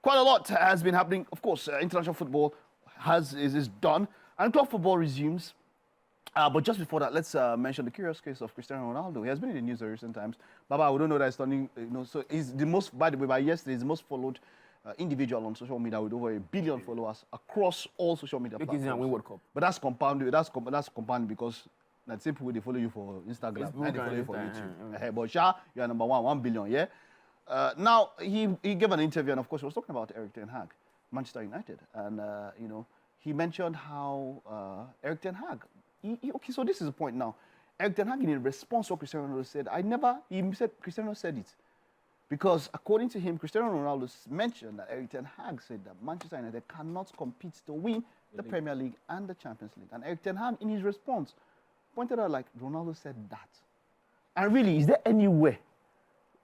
quite a lot has been happening. Of course, international football is done, and club football resumes. But just before that, let's mention the curious case of Cristiano Ronaldo. He has been in the news in recent times. Baba, we don't know that he's turning, so he's the most, by the way, by yesterday, he's the most followed individual on social media with over 1 billion followers across all social media platforms. Win World Cup. But that's compounded. That's compounded because the same people, they follow you for Instagram and they follow you for YouTube. But Sha, you are number 1 billion, yeah? Now, he gave an interview, and of course, he was talking about Erik ten Hag, Manchester United. And, he mentioned how Erik ten Hag, okay, so this is the point now. Erik ten Hag, in response to what Cristiano Ronaldo said, he said Cristiano said it. Because according to him, Cristiano Ronaldo mentioned that Erik ten Hag said that Manchester United cannot compete to win the Premier League and the Champions League. And Erik ten Hag, in his response, pointed out like Ronaldo said that. And really, is there anywhere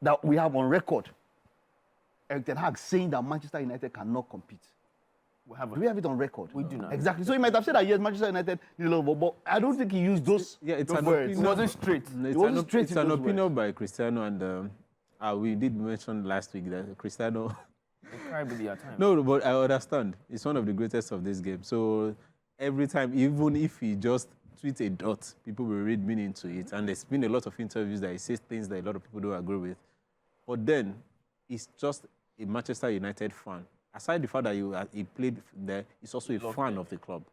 that we have on record Erik ten Hag saying that Manchester United cannot compete? Do we have it on record? We do not. Exactly. So he might have said that yes, Manchester United need a little bit, but I don't think he used those. Yeah, it's those words. It wasn't straight. It's an opinion by Cristiano, and we did mention last week that Cristiano. No, but I understand. It's one of the greatest of this game. So every time, even if he just tweets a dot, people will read meaning to it. And there's been a lot of interviews that he says things that a lot of people don't agree with. But then, he's just a Manchester United fan. Aside the fact that he played there, he's also a fan of the club.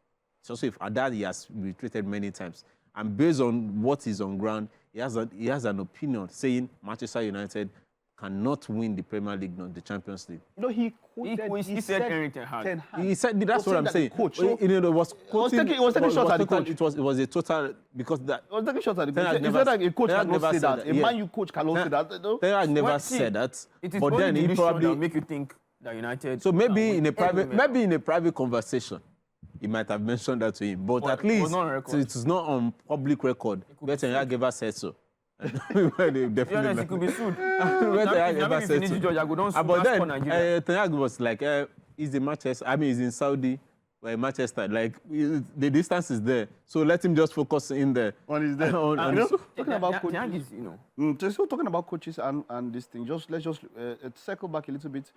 It's also that he has retweeted many times. And based on what is on ground, he has an opinion saying Manchester United cannot win the Premier League, not the Champions League. No, he said Erik ten Hag. He said that's what I'm saying. Coach. So, it was taking shots at the coach. It was a total because that. It was taking shots at the coach. He said that a coach cannot say that. A Man U coach cannot say that. Ten Hag never said that. It is but then he probably make you think that United. So maybe in a private conversation, he might have mentioned that to him. But at least it is not on public record. Ten Hag ever said so. Definitely. He could be sued. But then Ten Hag was like, he's in Manchester. I mean, he's in Saudi. Manchester, like the distance is there, so let him just focus in there. On his there. Talking about coaches, just talking about coaches and this thing. Let's just circle back a little bit.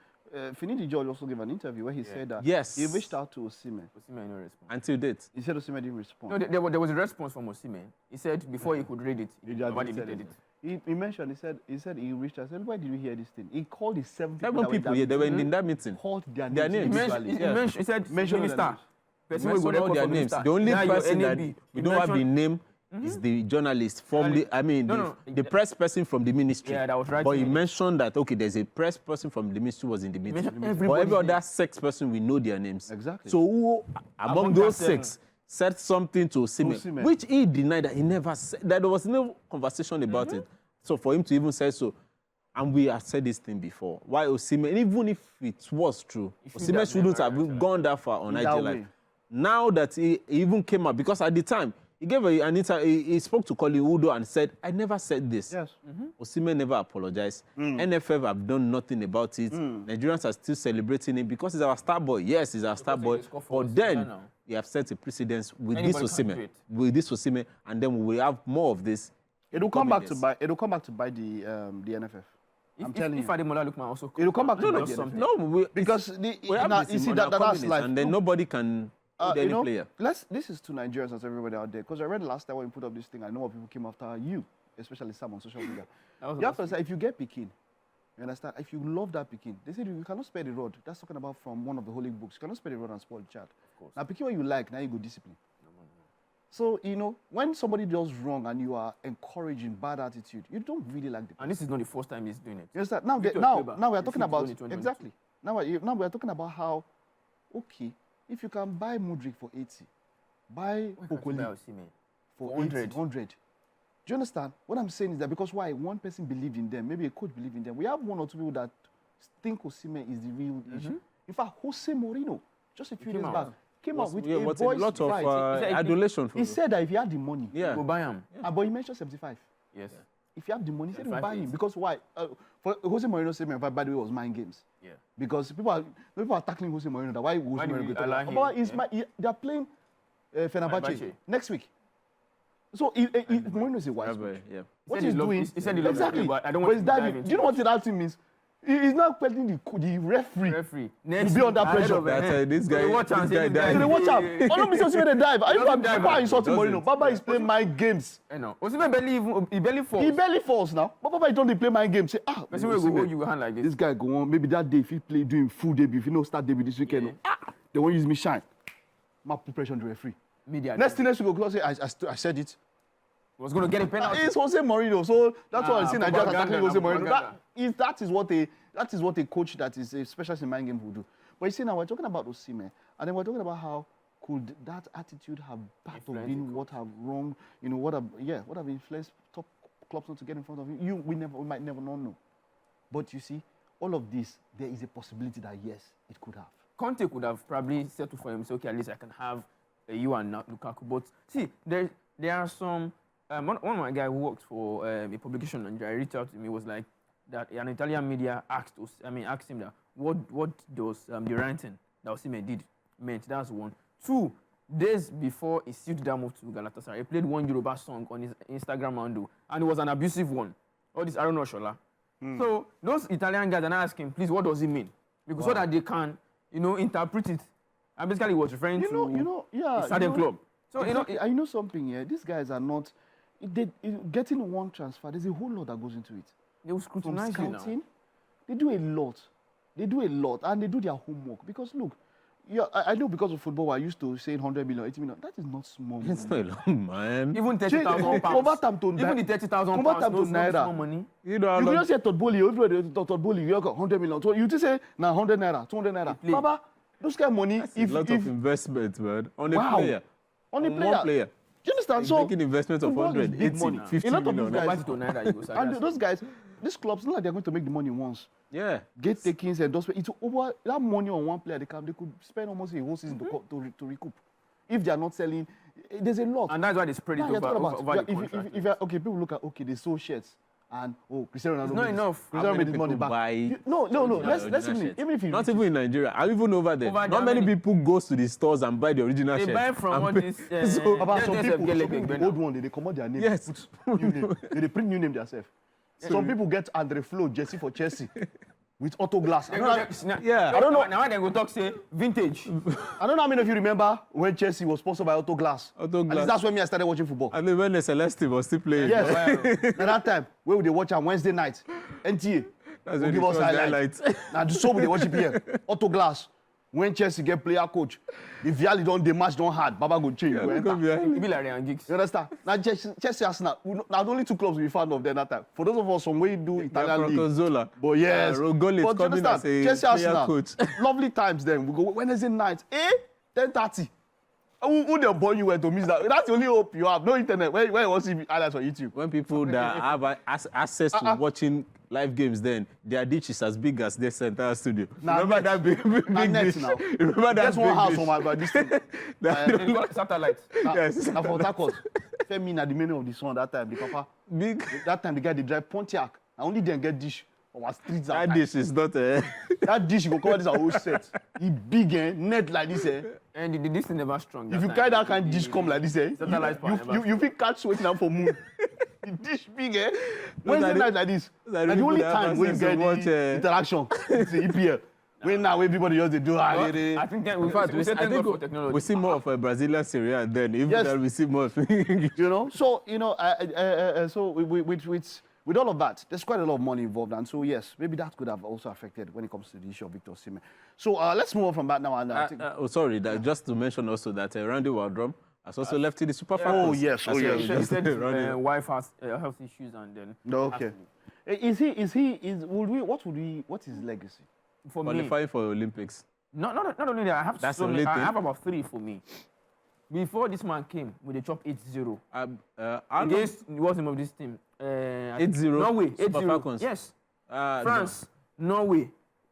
Finidi George also gave an interview where he said that he reached out to Oshimen. Oshimen no response. Until date. He said Oshimen didn't respond. No, there was a response from Oshimen. He said before he could read it, he deleted it. He mentioned. He said he reached out. I said, why did we hear this thing? He called his 7 people. Yeah, they were in that meeting. Called their names. He said minister. Mention all their names. The only person that we don't have the name is the journalist from the press person from the ministry. Yeah, that was right. But he mentioned that there's a press person from the ministry was in the meeting. But every other 6 person we know their names. Exactly. So who among those 6 said something to Osimhen, which he denied that he never said, that there was no conversation about it. So for him to even say so, and we have said this thing before, why Osimhen, even if it was true, Osimhen shouldn't have gone that far on IG Live. Now that he even came up, because at the time, he gave an interview, he spoke to Colin Udo and said, I never said this. Yes. Osimhen never apologized. NFF have done nothing about it. Nigerians are still celebrating him because he's our star boy. Yes, he's our star boy. But then, we have set a precedence with this Osimhen, and then we will have more of this. It will come back to bite. It will come back to bite the NFF. I'm telling you. If Ademola Lookman also it will come back to bite the NFF. No, because you see that's life. And then nobody can. Any player. This is to Nigerians and everybody out there. Because I read last time when you put up this thing, I know what people came after you, especially some on social media. You have to say, if you get Pekin, you understand? If you love that Pekin, they said you cannot spare the rod. That's talking about from one of the holy books. You cannot spare the rod and spoil the child. Now, Pekin what you like, now you go discipline. So, when somebody does wrong and you are encouraging bad attitude, you don't really like the person. And this is not the first time he's doing it. You understand? Now we are talking about, exactly. Now we are talking about how, okay, if you can buy Mudryk for 80, buy Okoli for 100. Do you understand? What I'm saying is that because why? One person believed in them, maybe a coach believed in them. We have 1 or 2 people that think Osimhen is the real issue. In fact, Jose Mourinho, just a few days back, came out with a lot of adulation. He said that if he had the money, he will buy him. But he mentioned 75. Yes. If you have the money, he said he will buy him. Because why? For Jose Mourinho statement, by the way, was mind games. Yeah. Because people are tackling Jose Mourinho. That why Jose Mourinho? They are playing Fenerbahce next week. So Mourinho is a wise coach. What he's doing? He said he loves exactly. But I don't want to dive in. Do you know what that team means? He's not telling the referee. Referee. Next will be under pressure. This guy watch out. They watch out. Oh, no, Mr. Osimhen, they dive. Are you Baba insulting Mourinho? Baba is playing mind games. I know. Osimhen barely falls. He barely falls now. But Baba don't play mind games. Say, Person will go hold you hand like this. This guy go on. Maybe that day if he play doing full debut, if he no start debut this weekend, they won't use me shine. Ma put pressure on the referee. Media. Next we go say I said it. He was going to get a penalty. It's Jose Mourinho, so that's why I see Nigeria attacking Jose Mourinho. That is what a coach that is a specialist in mind game will do. But you see now we're talking about Osimhen, and then we're talking about how could that attitude have part of being what have wrong, what have influenced top clubs not to get in front of you. We might never know. But you see, all of this, there is a possibility that yes, it could have. Conte could have probably settled for him. Say, okay, at least I can have you and Lukaku. But see, there are some. One of my guys who works for a publication in Nigeria reached out to me, was like that an Italian media asked him that what does the ranting that Osimhen did meant. That's one. 2 days before he sealed that move to Galatasaray, he played one Yoruba song on his Instagram handle, and it was an abusive one. All this, I don't know, Shola. So those Italian guys are now asking, please, what does it mean? Because so that they can, interpret it. And basically, he was referring to a certain club. So exactly. I know something here. These guys are not. Getting one transfer, there's a whole lot that goes into it. They will scrutinize you now. They do a lot, and they do their homework. Because look, I know because of football, I used to say 100 million, 80 million. That is not small money. It's not a lot, man. Even 30,000 pounds. Convert them to even the 30,000 pounds, no small money. You just say Totboli, you got 100 million. So you just say, 100 naira, 200 naira. Baba, those kind of money. That's a lot of investment, man, on a player. On a player. One player. Do you understand? He's so making investment of 100, 80, 50 million. And those guys, these clubs, not like they're going to make the money once. Yeah. Get takings and those. It's over that money on one player. They could spend almost a whole season to recoup. If they are not selling, there's a lot. And that's why they spread it over the contract. If people look at they sold shirts. And Cristiano Ronaldo. It's not enough. Cristiano made his money back. No. Let's even if you not even in Nigeria, and even over there. Not many people go to the stores and buy the original shirt. They buy from what is. So about some people, old one, they come out their name. Yes. Put new name. They print new name themselves. Some people get Andre Flo jersey for Chelsea with auto glass. I don't know. Now they go talk say vintage. I don't know how many of you remember when Chelsea was sponsored by Auto Glass. Auto Glass. And that's when I started watching football. And then when the Celeste was still playing. Yes. At that time, where would they watch on Wednesday night? NTA. That's when give us highlights. Now so would they watch it here. Auto Glass. When Chelsea get player coach, the Viali don't the match don't hard. Baba go change. It be like Ryan Giggs. You understand? Now Chelsea Arsenal. Now the only 2 clubs we found of them that time. For those of us from where you do Italian league. Zola. But yes. Rogol is coming as a Chelsea Arsenal coach. Lovely times then. We go Wednesday night. 10:30. Who the boy you went to miss that? That's the only hope you have. No internet. Where you want to see highlights on YouTube? When people that have access to watching live games, then their ditch is as big as this entire studio. Remember that big dish? Now. Remember that That's one house from my this thing. Satellite. Yes. Now for Tacos. Femi na the meaning of the song that time. The papa. Big. That time the guy they drive Pontiac. I only then get dish. Our streets that dish is not that dish you go cover this whole set. He big net like this And the dish never strong. If you carry that kind of dish come like this you feel catch waiting out for moon. The dish big Wednesday night like this. And the only time when you get the interaction it's the EPL. When now everybody just they do I think in fact we see more of a Brazilian Serie A then even we see more of so so with all of that, there's quite a lot of money involved, and so yes, maybe that could have also affected when it comes to the issue of Victor Osimhen. So let's move on from that now. And just to mention also that Randy Waldrum has also left in the Super Falcons. Oh yes. He said his wife has health issues, and then. Okay. What's his legacy? For qualifying me, for Olympics. Not only that, I have about 3 for me. Before this man came, with the chop 8-0 against what's the name of this team? 8-0. Norway. Super 8-0. Falcons. Yes. France, Norway,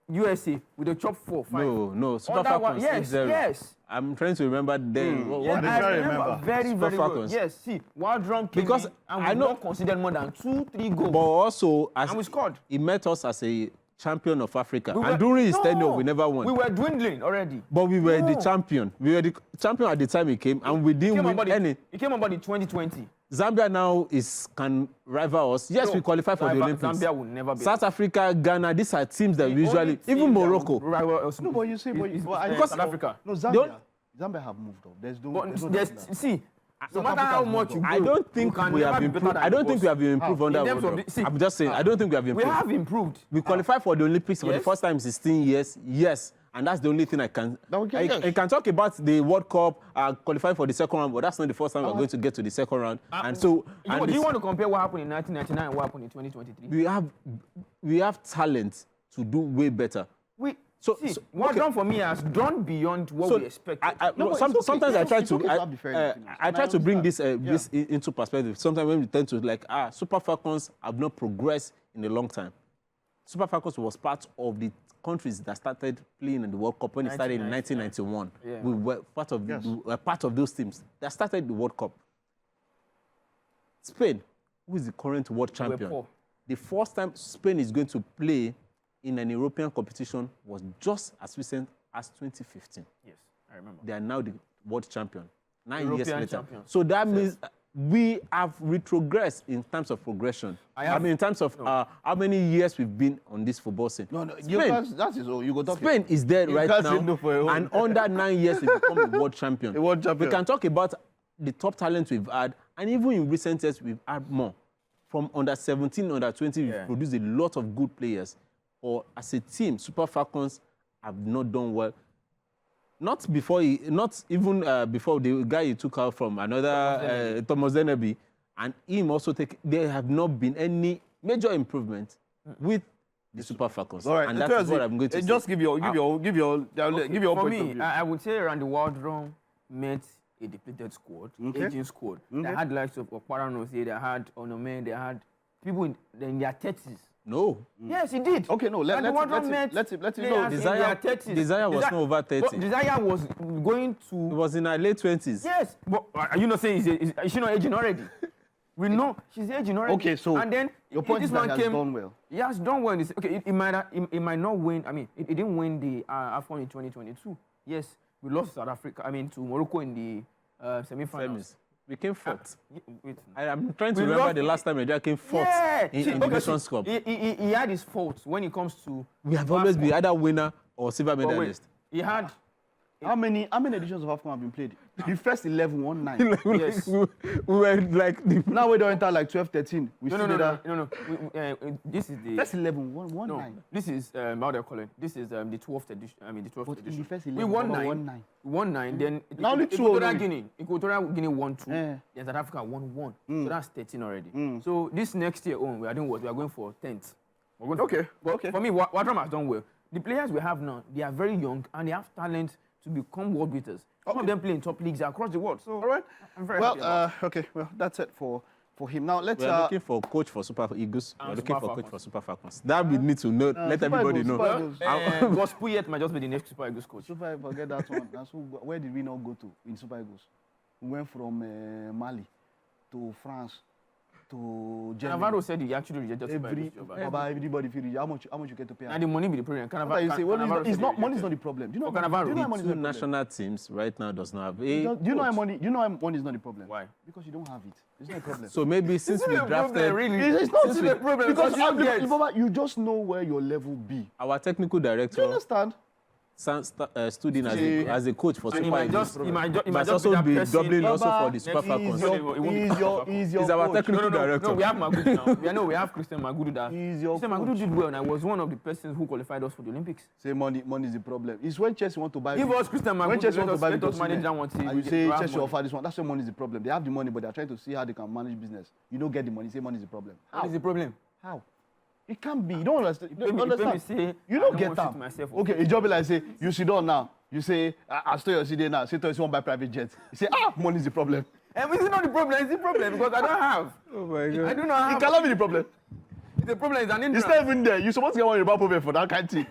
USA with the chop 4-5. No. Super Falcons. Yes. I'm trying to remember then. I remember very well. Yes. See, Waldrum came because and we not considered more than 2-3 goals. But also, and we scored. He met us as a champion of Africa. And during his tenure, we never won. We were dwindling already. But we were the champion. We were the champion at the time he came, and we didn't win any. He came about in 2020. Zambia now can rival us. Yes, we qualify for the Olympics. Zambia will never be. South Africa, Ghana, these are teams that usually, even Morocco. No, but you see, because South Africa. No, Zambia have moved up. There's no. See, no matter how much you go, I don't think we have improved. I don't think we have improved on that one. I'm just saying, I don't think we have improved. We have improved. We qualified for the Olympics for the first time in 16 years. Yes. And that's the only thing I can. I can talk about the World Cup, qualifying for the second round, but that's not the first time we're going to get to the second round. And so, do you want to compare what happened in 1999 and what happened in 2023? We have talent to do way better. What done for me has done beyond what we expected. Sometimes I try to bring this into perspective. Sometimes when we tend to Super Falcons have not progressed in a long time. Super Falcons was part of the countries that started playing in the World Cup when it started in 1991. Yeah. We were part of those teams that started the World Cup. Spain, who is the current world champion, the first time Spain is going to play in an European competition was just as recent as 2015. Yes, I remember. They are now the world champion, 9 years later. Champion. So that means we have retrogressed in terms of progression. In terms of how many years we've been on this football scene. Spain, that is all. You go talk. Spain is there right now, and under 9 years we become a world champion. We can talk about the top talent we've had, and even in recent years we've had more. From under 17, under 20, we've produced a lot of good players. Or as a team, Super Falcons have not done well. Not even before the guy you took out from another Thomas Zenebi, and him also there have not been any major improvement with the Super Falcons. All right, and that's what I'm going to say. Just give your point of view. For me, I would say around the world round met a depleted squad, aging squad. They had likes of Okparanos, they had Onome, they had people in their 30s. No. Yes, he did. Okay, no, let's know. Desire was not over 30. Desire was going to... It was in her late 20s. Yes, but are you not saying is she not aging already? We know she's aging already. Okay, so and then your point is that he has done well. He has done well. Okay, it might not win. I mean, it didn't win the AFCON in 2022. Yes, we lost South Africa. To Morocco in the semi-finals. We came fourth. I'm trying to remember the last time Nigeria came fourth in the Nations Cup. He had his faults when it comes to... We have always been either winner or silver medalist. He had... How many editions of AFCON have been played? The first 11 won 9. Yes. We were like... Now we don't enter like 12, 13. No. This is the... First 11 won 9. This is, how do I call it? This is the 12th edition. The 12th but edition. In the first 11, we won 9. We won 9. Then now only 2. Equatorial Guinea won 2. Then South Africa won 1. So that's 13 already. So this next year we are doing what? We are going for 10th. Okay. For me, Wadram has done well. The players we have now, they are very young and they have talent to become world beaters. Some of them play in top leagues across the world. So all right. I'm very happy about it. Okay. Well, that's it for him. Now let's. We are looking for a coach for Super Eagles. We are looking for a coach for Super Falcons. That we need to know. Let everybody know. Gospuyet might just be the next Super Eagles coach. Super, forget that one. Where did we not go to in Super Eagles? We went from Mali to France to Germany. Cannavaro said he actually rejected everybody feel how much you get to pay. And the money be the problem. Money is not the problem. Do you know the two national teams right now does not have do you know why money is not the problem? Why? Because you don't have it. It's not a problem. So maybe since we drafted... It's not a problem. Because you just know where your level be. Our technical director... Do you understand? Stood in as a coach for Super Eagles. He might also be doubling also for the Super Falcons. He's our technical director. No, we have Magudu now. We have Christian Magudu that. Christian Magudu did well, and I was one of the persons who qualified us for the Olympics. Say money is the problem. It's when Chelsea want to buy. If us Christian Magudu, when Chelsea want to buy let us manage that one team. And you say Chelsea offer this one. That's why money is the problem. They have the money, but they're trying to see how they can manage business. You don't get the money. Say money is the problem. What is the problem? How? It can't be. You don't understand. You don't get that. Okay, a job like say, you sit down now. You say, I stay your CD now. Say to you want to buy private jets. You say, money is the problem. And it's not the problem. It's the problem because I don't have. Oh my God. I do not have. It cannot be the problem. The problem is an interest. It's not even there. You're supposed to get one about problem for that kind of thing.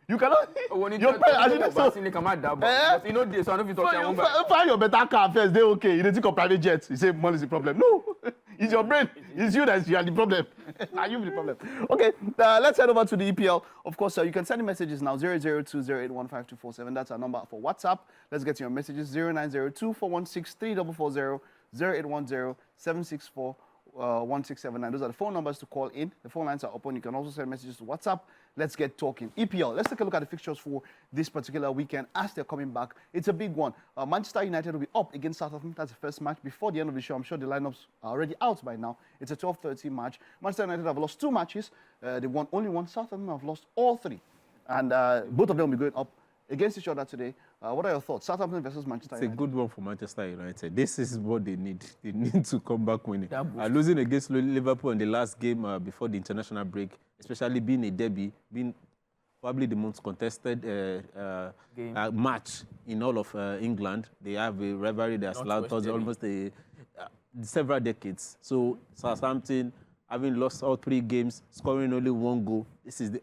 You cannot. Your parents, so you know this. So I don't feel talking. Find your better car first. They okay. You don't think of private jets. You say money is the problem. No, it's your brain. It's you that you are the problem. Are you the problem? Okay, let's head over to the EPL. Of course, you can send me messages now. 00208152447. That's our number for WhatsApp. Let's get to your messages. 0902416340. 0810-764-1679. Those are the phone numbers to call in. The phone lines are open. You can also send messages to WhatsApp. Let's get talking. EPL, let's take a look at the fixtures for this particular weekend as they're coming back. It's a big one. Manchester United will be up against Southampton. That's the first match. Before the end of the show, I'm sure the lineups are already out by now. It's a 12:30 match. Manchester United have lost 2 matches. They won only one. Southampton have lost all 3. And both of them will be going up against each other today. What are your thoughts? Southampton versus Manchester United. It's a good one for Manchester United. This is what they need. They need to come back winning. Losing against Liverpool in the last game before the international break, especially being a derby, being probably the most contested match in all of England. They have a rivalry that has lasted almost several decades. So Southampton, having lost all 3 games, scoring only 1 goal, this is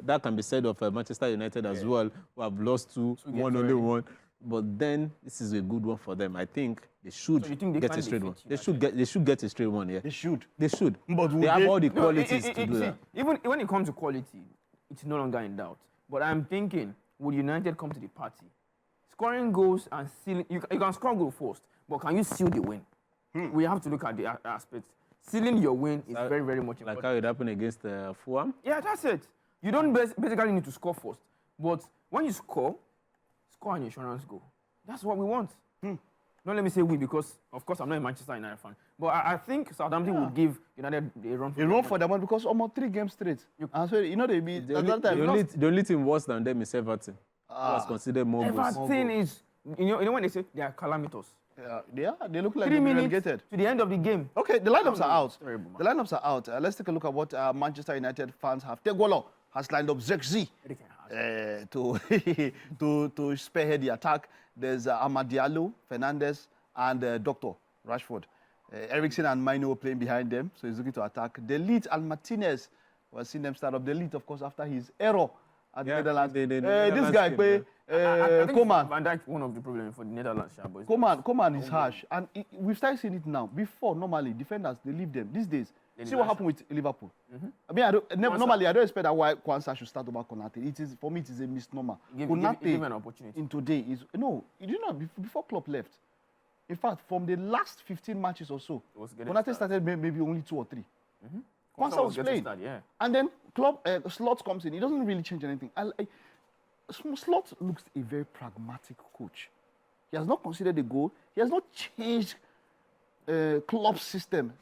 that can be said of Manchester United as well, who have lost 2, won only 1. But then this is a good one for them. I think they should get a straight one. They should get a straight one. Yeah, they should. But they have all the qualities to do that. Even when it comes to quality, it's no longer in doubt. But I'm thinking, would United come to the party? Scoring goals and sealing, you can score goal first, but can you seal the win? We have to look at the aspects. Sealing your win is very, very much important. Like how it happened against Fulham? Yeah, that's it. You don't basically need to score first. But when you score an insurance goal. That's what we want. Don't let me say we, because, of course, I'm not a Manchester United fan. But I think Southampton would give United a run for them. A run for them, because almost 3 games straight. They beat. The only team worse than them is Everton. Was considered more goals. Everton is, you know when they say they are calamitous. Yeah, they look like they're relegated. To the end of the game. Okay, the lineups are out. The lineups are out. Let's take a look at what Manchester United fans have. Tegolo has lined up Zexi to spearhead the attack. There's Amad Diallo, Fernandes, and Dr. Rashford. Eriksen and Maino playing behind them, so he's looking to attack. De Ligt and Martinez, we're seeing them start up. De Ligt, of course, after his error at the Netherlands. This guy, Coman. Van Dijk, one of the problems for the Netherlands. Coman is harsh, and we've started seeing it now. Before, normally, defenders, they leave them. These days, see what happened with Liverpool. I mean, normally, I don't expect that why Kwanzaa should start over Konate. For me, it is a misnomer. Give an opportunity. In today, before Klopp left, in fact, from the last 15 matches or so, Konate started maybe only 2 or 3. Kwanzaa was playing. And then Slot comes in. He doesn't really change anything. Slot looks a very pragmatic coach. He has not considered the goal. He has not changed Klopp's system.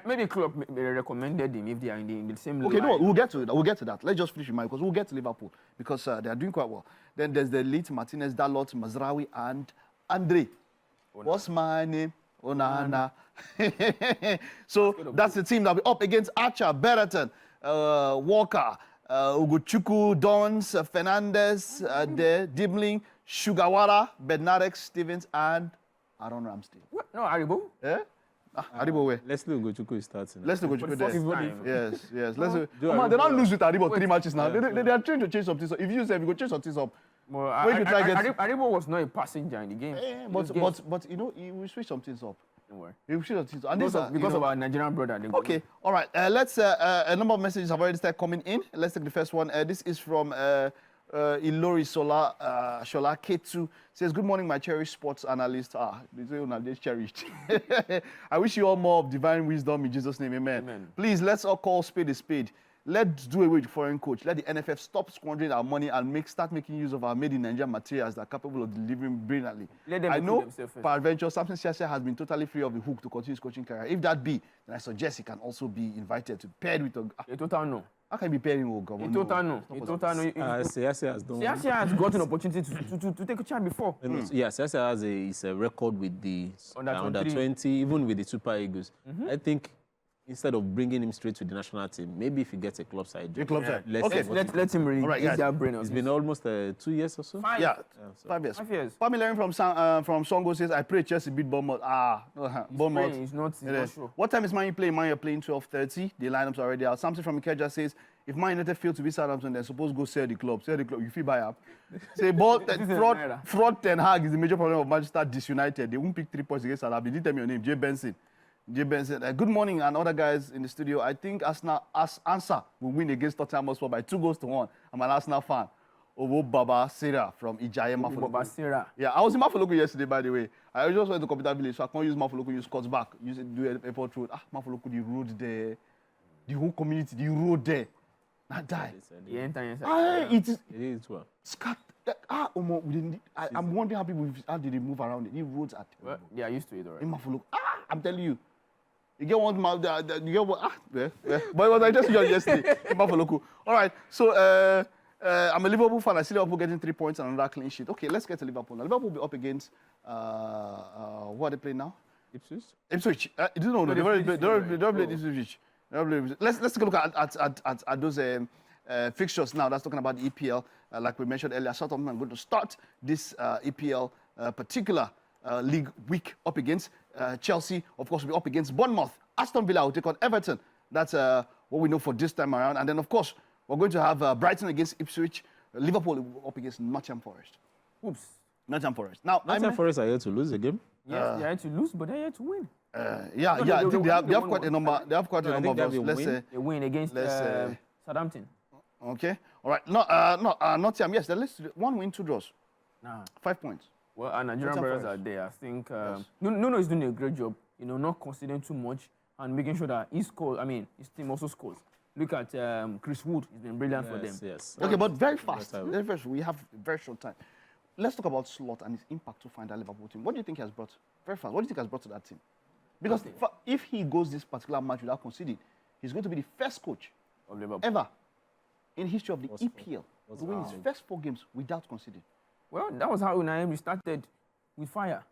Maybe Klopp recommended him if they are in the same line. Okay, no, we'll get to it. We'll get to that. Let's just finish with mine, because we'll get to Liverpool, because they are doing quite well. Then there's the Leeds, Martinez, Dalot, Mazraoui, and Andre. What's my name? Onana. So that's the team that will be up against Archer, Beratan, Walker, Ugochukwu, Dons, Fernandes, Dibling, Sugawara, Bednarek, Stevens, and Aaron Ramsdale. What? No, Aribo? Yeah? Aribo where? Leslie Ugochukwu is starting. Leslie Ugochukwu there. Yes. They don't lose with Aribo 3 matches now. They are trying to change some things up. If you say we go change some things up. Well, Aribo was not a passenger in the game. But you know, he will switch some things up. Don't worry. He will switch some things up. And because of our Nigerian brother. Okay, all right. Let's. A number of messages have already started coming in. Let's take the first one. This is from Ilori Shola K2. Says, good morning, my cherished sports analyst. This cherished. I wish you all more of divine wisdom in Jesus' name. Amen. Please, let's all call spade a spade. Let's do away with foreign coach. Let the NFF stop squandering our money and start making use of our made in Nigeria materials that are capable of delivering brilliantly. I know, peradventure, Samson Siasia has been totally free of the hook to continue his coaching career. If that be, then I suggest he can also be invited to pair with a total no. How can he be pairing with Gabon? A total no. Siasia has done. Siasia has gotten an opportunity to take a chance before. Yeah, Siasia has a record with the under 20, even with the Super Eagles. I think, instead of bringing him straight to the national team, maybe if he gets a club side. Let him really get their brain. It's been almost 2 years or so. 5 years. 5 years. Pamela from Songo says, I pray Chelsea beat Bournemouth. Bournemouth. He's not sure. What time is Man U playing? Man U playing 12:30. The lineups are already out. Something from Ikeja says, if Man United fail to beat Southampton, they're supposed to go sell the club. You feel buy up. Say, fraud Ten Hag is the major problem of Manchester disunited. They won't pick 3 points against Southampton. Didn't tell me your name, Jay Benson. Good morning, and other guys in the studio. I think Arsenal answer will win against Tottenham Hotspur by 2-1. I'm an Arsenal fan. Ovo Baba Sera from Ijaye Mafoloku. Baba Sera. Yeah, I was in Mafoloku yesterday, by the way. I just went to Computer Village, so I can't use Mafoloku, use Scott's back, do airport road. Mafoloku, the road there, the whole community, the road there. Not die. It is well. I'm wondering how did they move around it. The roads are terrible. Well, they are used to it already. In Mafoloku, I'm telling you. You get one mouth, you get one. But it was like just yesterday in Mafoloku. All right, so I'm a Liverpool fan. I see Liverpool getting 3 points and another clean sheet. Okay, let's get to Liverpool. Now, Liverpool will be up against what are they playing now? Ipswich. No, they don't play Ipswich. Let's take a look at those fixtures now. That's talking about the EPL. Like we mentioned earlier, Southampton are going to start this EPL particular league week up against Chelsea. Of course, we'll be up against Bournemouth. Aston Villa will take on Everton. That's what we know for this time around. And then, of course, we're going to have Brighton against Ipswich. Liverpool will be up against Nottingham Forest. Oops. Nottingham Forest. Now, Nottingham Forest are here to lose the game. Yes, they're here to lose, but they're here to win. Yeah, I think they have quite a number. They have quite a number of us. Let's say they win against Southampton. Okay. All right. Nottingham. Yes. Let's 1 win, 2 draws. 5 points. Well, our Nigerian brothers are there. I think Nuno is doing a great job. Not conceding too much and making sure that he scores. I mean, his team also scores. Look at Chris Wood. He's been brilliant for them. Yes. Okay, but very fast. We have very short time. Let's talk about Slot and his impact to find that Liverpool team. What do you think he has brought? Very fast. What do you think he has brought to that team? Because if he goes this particular match without conceding, he's going to be the first coach of Liverpool ever in history of the EPL to win his first 4 games without conceding. Well, that was how Unai Emery started with fire.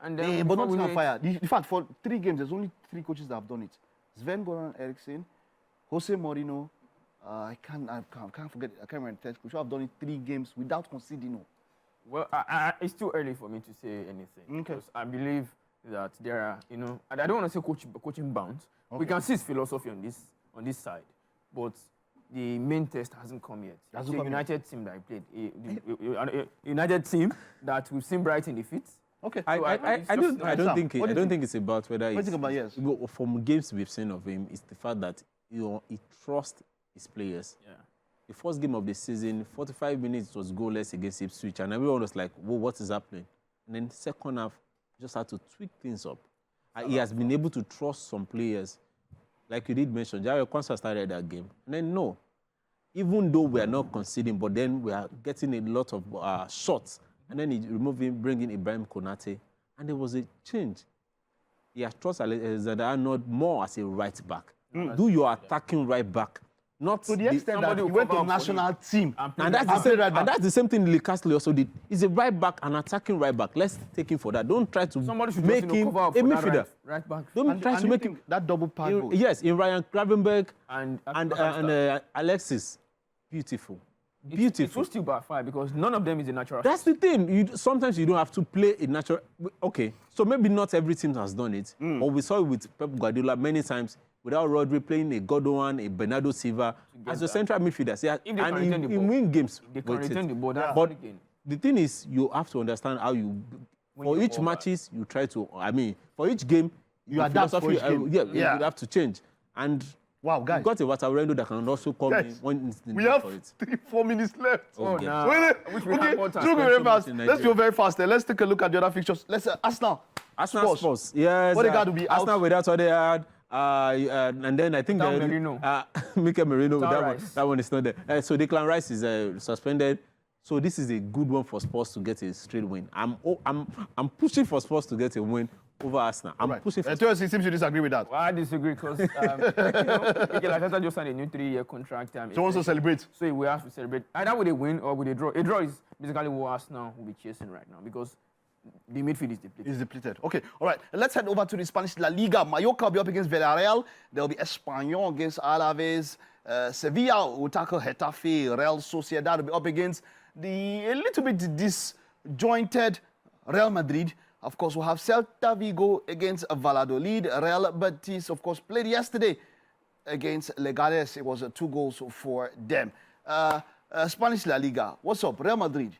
And then but not with fire. In fact, for 3 games, there's only 3 coaches that have done it. Sven-Göran Eriksson, Jose Mourinho. I can't forget. I can't remember the third coach. I've done it 3 games without conceding. Well, it's too early for me to say anything. Okay. Because I believe that there are, I don't want to say coaching bounds. Okay. We can see his philosophy on this side, but the main test hasn't come yet. It's a United team that I played. A United team that we've seen Brighton defeat. Okay. So I don't think it's about whether it's about yes. From games we've seen of him, it's the fact that he trusts his players. Yeah. The first game of the season, 45 minutes was goalless against Ipswich, and everyone was like, "Whoa, what is happening?" And then second half, just had to tweak things up. He has been able to trust some players, like you did mention. Jairo Kwanzaa started that game, and then even though we are not conceding, but then we are getting a lot of shots, and then he bringing Ibrahim Konate, and there was a change. He has trust Alexander-Arnold more as a right back. Do your attacking right back. Not to the extent that he went to the national team. And that's the same thing Lee Castle also did. He's a right back, an attacking right back. Let's take him for that. Don't try to make him a midfielder. Right back. Don't try to make him that double pass. Yes, in Ryan Gravenberch and Alexis. Beautiful. It was still by fire because none of them is a natural. That's the thing. Sometimes you don't have to play a natural. Okay, so maybe not every team has done it. But we saw it with Pep Guardiola many times. Without Rodri playing a Godwin, a Bernardo Silva as a central midfielder. And he win games. They can return the ball. But the thing is, you have to understand how you, for each matches, you try to, for each game, you adapt for each game. You have to change. And wow, guys. You've got a Waterrendo that can also come in when we have 3-4 minutes left. Okay. Very fast. Let's go very fast. Let's take a look at the other fixtures. Let's Arsenal Spurs. Yes. What they got to be Arsenal without what they had. And then I think Mikel Merino, that one is not there. So Declan Rice is suspended. So this is a good one for Spurs to get a straight win. I'm pushing for Spurs to get a win over Arsenal. I'm pushing for Spurs. It seems you disagree with that. Well, I disagree because Mikel Arteta just signed a new 3-year contract. So he wants to celebrate. So we have to celebrate either with a win or with a draw. A draw is basically what Arsenal will be chasing right now because the midfield is depleted. Is depleted. Okay, all right. Let's head over to the Spanish La Liga. Mallorca will be up against Villarreal. There will be Espanyol against Alaves. Sevilla will tackle Getafe. Real Sociedad will be up against a little bit disjointed Real Madrid. Of course, we'll have Celta Vigo against Valladolid. Real Betis, of course, played yesterday against Leganes. It was 2 goals for them. Spanish La Liga. What's up? Real Madrid.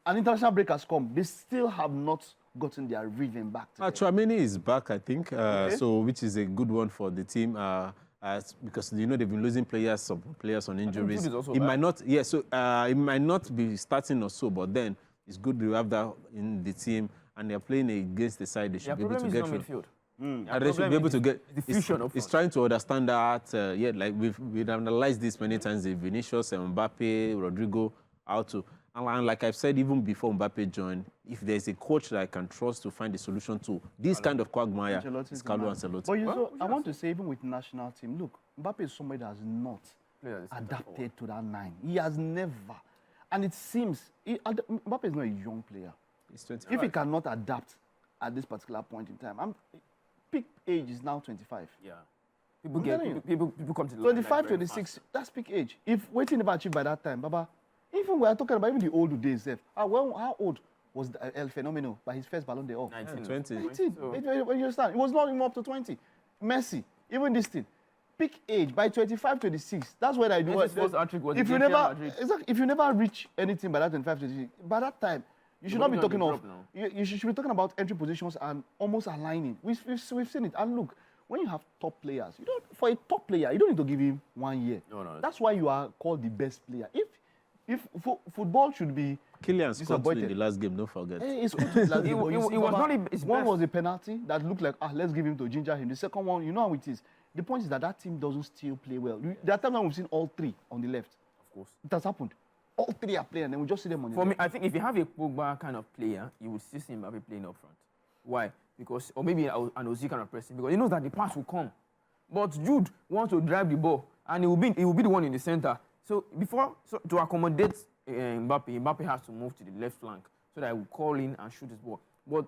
An international break has come. They still have not gotten their rhythm back. Tchouaméni is back, I think, so which is a good one for the team. because you know they've been losing some players on injuries. Also it might not, yeah. So it might not be starting or so, but then it's good to have that in the team, and they're playing against the side they should be able to get through. And they should be able to get the fusion of. It's trying to understand that. Yeah, like we've analyzed this many times. The Vinicius, Mbappe, Rodrigo, how to. And like I've said even before Mbappe joined, if there's a coach that I can trust to find a solution to this kind of quagmire, it's Carlo Ancelotti. But I want to say, even with national team, look, Mbappe is somebody that has not adapted to that 9. He has never. And it seems, Mbappe is not a young player. He's 20. If he cannot adapt at this particular point in time, peak age is now 25. Yeah. People come to 25, 26, that's peak age. If waiting never achieved by that time, Baba, even we are talking about even the old days, how old was El Fenomeno by his first Ballon d'Or? 19. 20. 19. You understand? It was not even up to 20. Messi, even this thing. Peak age by 25, 26. That's what I do. If you never reach anything by that 25, 26, by that time, you should not be talking of. You should be talking about entry positions and almost aligning. We've seen it. And look, when you have top players, for a top player, you don't need to give him 1 year. No. That's why you are called the best player. If football should be Kylian scored in the last game, don't forget. He scored in the last game. One was a penalty that looked like, let's give him to ginger him. The second one, you know how it is. The point is that team doesn't still play well. There are times when we've seen all 3 on the left. Of course. It has happened. All 3 are playing, and then we just see them on the left. For me, I think if you have a Pogba kind of player, you would see him playing up front. Why? Because, or maybe an Ozzy kind of person, because he knows that the pass will come. But Jude wants to drive the ball, and he will be the one in the center. So to accommodate Mbappe has to move to the left flank so that he will call in and shoot his ball. But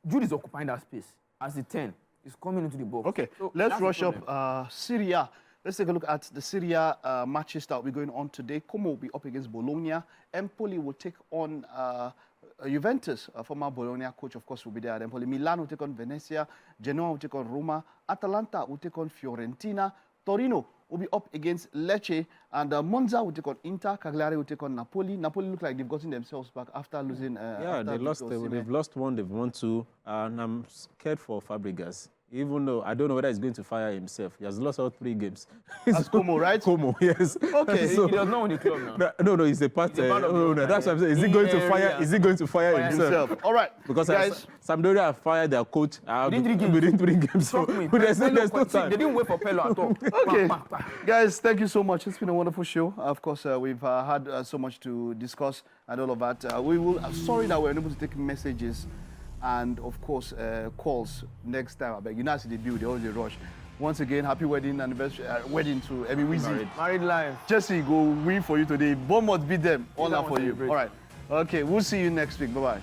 Jude is occupying that space as the 10. He's coming into the box. Okay, so let's rush up Syria. Let's take a look at the Syria matches that will be going on today. Como will be up against Bologna. Empoli will take on Juventus. Former Bologna coach, of course, will be there at Empoli. Milan will take on Venezia. Genoa will take on Roma. Atalanta will take on Fiorentina. Torino will be up against Lecce, and Monza will take on Inter. Cagliari will take on Napoli. Napoli look like they've gotten themselves back after losing. They've lost 1, they've won 2, and I'm scared for Fabregas. Even though I don't know whether he's going to fire himself. He has lost all 3 games. That's Como, right? Como, yes. Okay, so, he does not own the club now. No, he's a part. No, that's what I'm saying. Is he going to fire? Is he going to fire himself? All right. Because guys, Sampdoria have fired their coach within 3 games. So there's no time. They didn't wait for Pello at all. Okay, guys, thank you so much. It's been a wonderful show. Of course, we've had so much to discuss and all of that. Sorry that we're unable to take messages and, of course, calls next time. I beg you, see the bill, they always rush. Once again, happy wedding anniversary, wedding to Emmy Wizzy. Married life. Jesse, go win for you today. Bournemouth beat them. All that for you. All right. Okay, we'll see you next week. Bye-bye.